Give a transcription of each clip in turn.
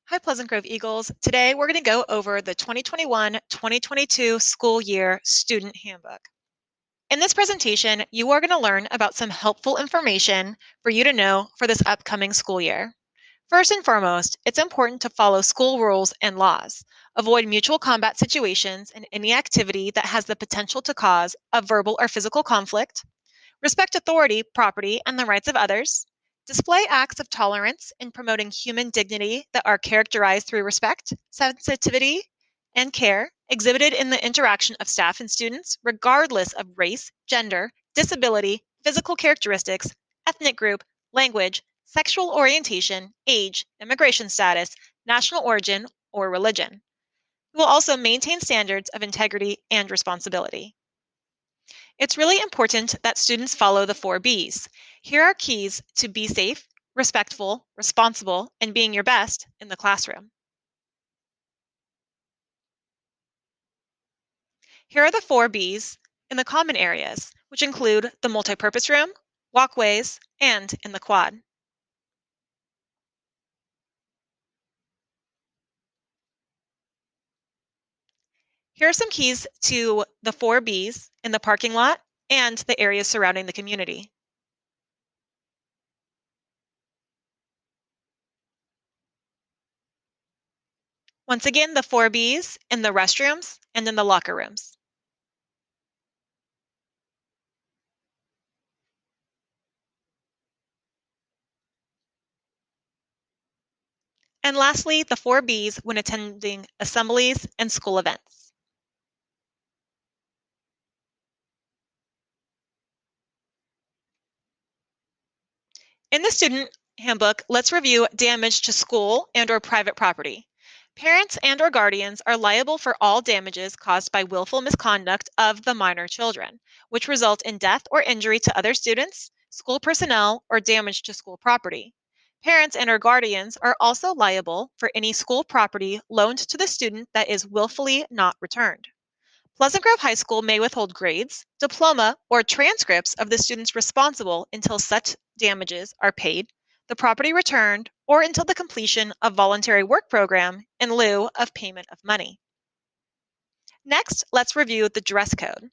Hi, Pleasant Grove Eagles. Today we're going to go over the 2021-2022 school year student handbook. In this presentation, you are going to learn about some helpful information for you to know for this upcoming school year. First and foremost, it's important to follow school rules and laws. Avoid mutual combat situations and any activity that has the potential to cause a verbal or physical conflict. Respect authority, property, and the rights of others. Display acts of tolerance in promoting human dignity that are characterized through respect, sensitivity, and care exhibited in the interaction of staff and students, regardless of race, gender, disability, physical characteristics, ethnic group, language, sexual orientation, age, immigration status, national origin, or religion. We will also maintain standards of integrity and responsibility. It's really important that students follow the 4 Bs. Here are keys to be safe, respectful, responsible, and being your best in the classroom. Here are the 4 Bs in the common areas, which include the multipurpose room, walkways, and in the quad. Here are some keys to the 4 Bs in the parking lot and the areas surrounding the community. Once again, the 4 Bs in the restrooms and in the locker rooms. And lastly, the 4 Bs when attending assemblies and school events. In the student handbook, let's review damage to school and/or private property. Parents and/or guardians are liable for all damages caused by willful misconduct of the minor children, which result in death or injury to other students, school personnel, or damage to school property. Parents and/or guardians are also liable for any school property loaned to the student that is willfully not returned. Pleasant Grove High School may withhold grades, diploma, or transcripts of the students responsible until such damages are paid, the property returned, or until the completion of voluntary work program in lieu of payment of money. Next, let's review the dress code.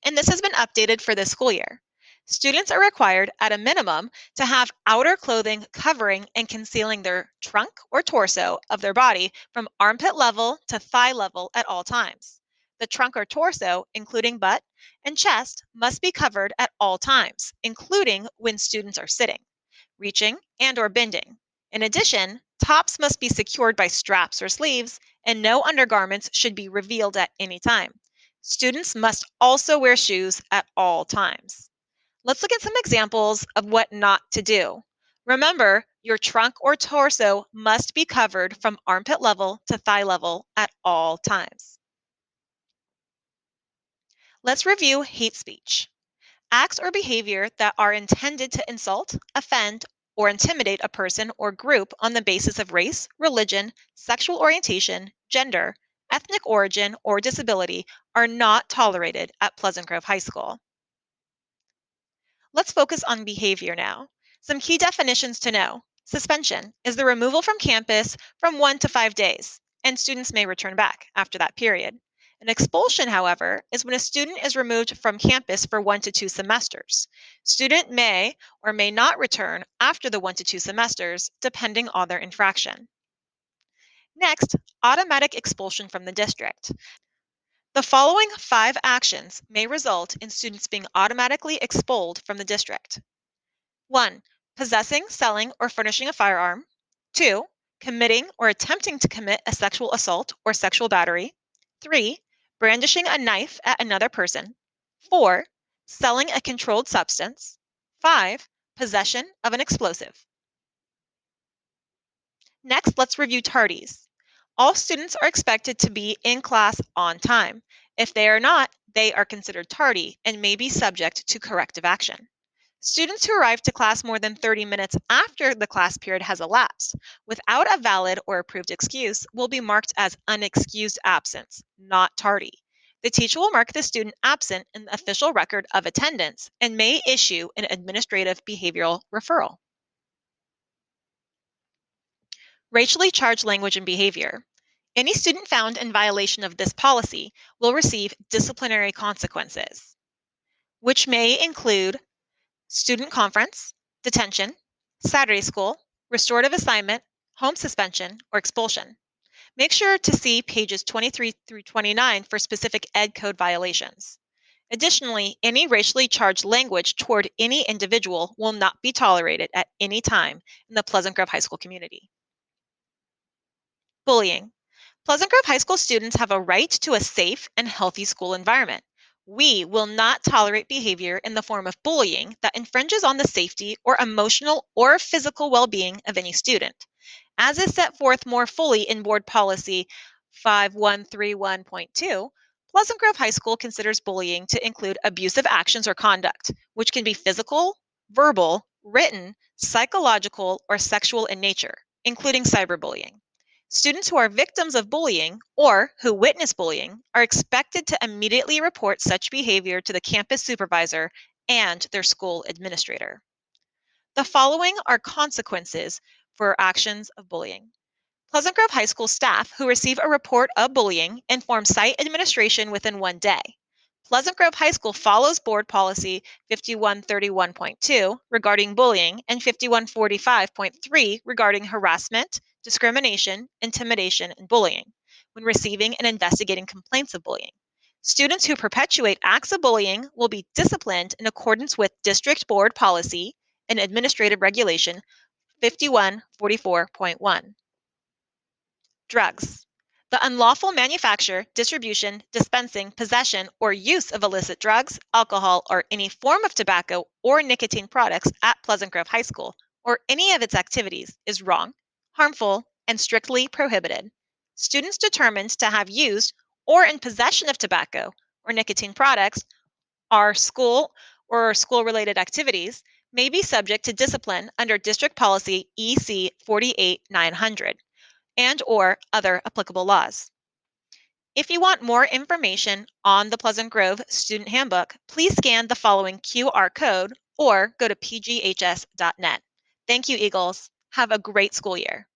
And this has been updated for this school year. Students are required at a minimum to have outer clothing covering and concealing their trunk or torso of their body from armpit level to thigh level at all times. The trunk or torso, including butt and chest, must be covered at all times, including when students are sitting, reaching, and/or bending. In addition, tops must be secured by straps or sleeves, and no undergarments should be revealed at any time. Students must also wear shoes at all times. Let's look at some examples of what not to do. Remember, your trunk or torso must be covered from armpit level to thigh level at all times. Let's review hate speech. Acts or behavior that are intended to insult, offend, or intimidate a person or group on the basis of race, religion, sexual orientation, gender, ethnic origin, or disability are not tolerated at Pleasant Grove High School. Let's focus on behavior now. Some key definitions to know. Suspension is the removal from campus from 1 to 5 days, and students may return back after that period. An expulsion, however, is when a student is removed from campus for 1 to 2 semesters. Student may or may not return after the 1 to 2 semesters, depending on their infraction. Next, automatic expulsion from the district. The following 5 actions may result in students being automatically expelled from the district. 1. Possessing, selling, or furnishing a firearm. 2. Committing or attempting to commit a sexual assault or sexual battery. 3. Brandishing a knife at another person. 4. Selling a controlled substance. 5. Possession of an explosive. Next, let's review tardies. All students are expected to be in class on time. If they are not, they are considered tardy and may be subject to corrective action. Students who arrive to class more than 30 minutes after the class period has elapsed without a valid or approved excuse will be marked as unexcused absence, not tardy. The teacher will mark the student absent in the official record of attendance and may issue an administrative behavioral referral. Racially charged language and behavior. Any student found in violation of this policy will receive disciplinary consequences, which may include student conference, detention, Saturday school, restorative assignment, home suspension, or expulsion. Make sure to see pages 23 through 29 for specific Ed Code violations. Additionally, any racially charged language toward any individual will not be tolerated at any time in the Pleasant Grove High School community. Bullying. Pleasant Grove High School students have a right to a safe and healthy school environment. We will not tolerate behavior in the form of bullying that infringes on the safety or emotional or physical well-being of any student. As is set forth more fully in Board Policy 5131.2, Pleasant Grove High School considers bullying to include abusive actions or conduct, which can be physical, verbal, written, psychological, or sexual in nature, including cyberbullying. Students who are victims of bullying or who witness bullying are expected to immediately report such behavior to the campus supervisor and their school administrator. The following are consequences for actions of bullying. Pleasant Grove High School staff who receive a report of bullying inform site administration within 1 day. Pleasant Grove High School follows Board Policy 5131.2 regarding bullying and 5145.3 regarding harassment, discrimination, intimidation, and bullying when receiving and investigating complaints of bullying. Students who perpetuate acts of bullying will be disciplined in accordance with District Board Policy and Administrative Regulation 5144.1. Drugs. The unlawful manufacture, distribution, dispensing, possession, or use of illicit drugs, alcohol, or any form of tobacco or nicotine products at Pleasant Grove High School or any of its activities is wrong, harmful, and strictly prohibited. Students determined to have used or in possession of tobacco or nicotine products are school or school-related activities may be subject to discipline under District Policy EC 48900 and or other applicable laws. If you want more information on the Pleasant Grove Student Handbook, please scan the following QR code or go to pghs.net. Thank you, Eagles. Have a great school year.